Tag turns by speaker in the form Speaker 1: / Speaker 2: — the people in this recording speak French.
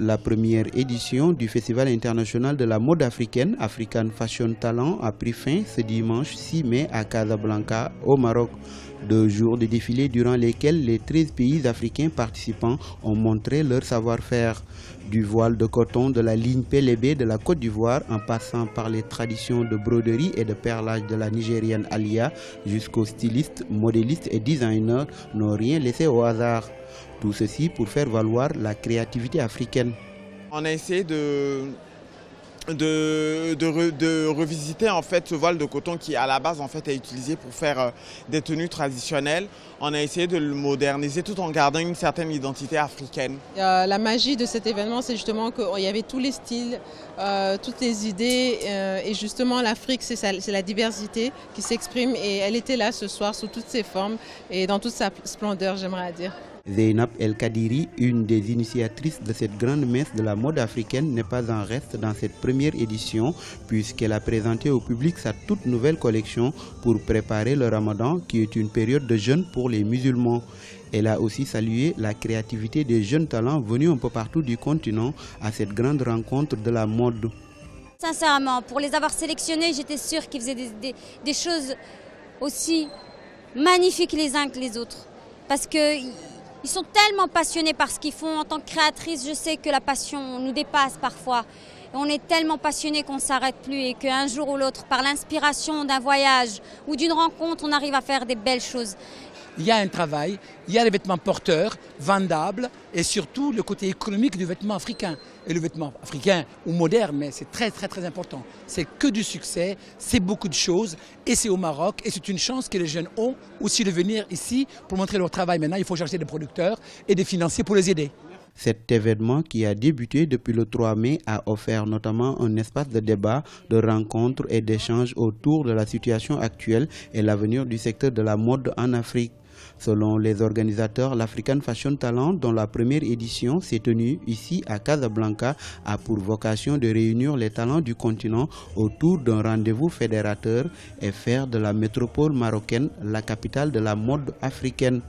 Speaker 1: La première édition du Festival international de la mode africaine, African Fashion Talent, a pris fin ce dimanche 6 mai à Casablanca, au Maroc. 2 jours de défilé durant lesquels les 13 pays africains participants ont montré leur savoir-faire. Du voile de coton de la ligne Pelébé de la Côte d'Ivoire, en passant par les traditions de broderie et de perlage de la Nigérienne Alia, jusqu'aux stylistes, modélistes et designers, n'ont rien laissé au hasard. Tout ceci pour faire valoir la créativité africaine.
Speaker 2: On a essayé de revisiter en fait ce voile de coton qui à la base en fait est utilisé pour faire des tenues traditionnelles. On a essayé de le moderniser tout en gardant une certaine identité africaine.
Speaker 3: La magie de cet événement, c'est justement qu'il y avait tous les styles, toutes les idées et justement l'Afrique, c'est la diversité qui s'exprime et elle était là ce soir sous toutes ses formes et dans toute sa splendeur, j'aimerais dire.
Speaker 1: Zeynab El Kadiri, une des initiatrices de cette grande messe de la mode africaine, n'est pas en reste dans cette première édition puisqu'elle a présenté au public sa toute nouvelle collection pour préparer le Ramadan qui est une période de jeûne pour les musulmans. Elle a aussi salué la créativité des jeunes talents venus un peu partout du continent à cette grande rencontre de la mode.
Speaker 4: Sincèrement, pour les avoir sélectionnés, j'étais sûre qu'ils faisaient des choses aussi magnifiques les uns que les autres. Parce qu'ils sont tellement passionnés par ce qu'ils font. En tant que créatrice, je sais que la passion nous dépasse parfois. Et on est tellement passionnés qu'on ne s'arrête plus et qu'un jour ou l'autre, par l'inspiration d'un voyage ou d'une rencontre, on arrive à faire des belles choses.
Speaker 5: Il y a un travail, il y a les vêtements porteurs, vendables et surtout le côté économique du vêtement africain. Et le vêtement africain ou moderne, mais c'est très important. C'est que du succès, c'est beaucoup de choses et c'est au Maroc et c'est une chance que les jeunes ont aussi de venir ici pour montrer leur travail. Maintenant, il faut chercher des producteurs et des financiers pour les aider.
Speaker 1: Cet événement qui a débuté depuis le 3 mai a offert notamment un espace de débat, de rencontres et d'échanges autour de la situation actuelle et l'avenir du secteur de la mode en Afrique. Selon les organisateurs, l'African Fashion Talent, dont la première édition s'est tenue ici à Casablanca, a pour vocation de réunir les talents du continent autour d'un rendez-vous fédérateur et faire de la métropole marocaine la capitale de la mode africaine.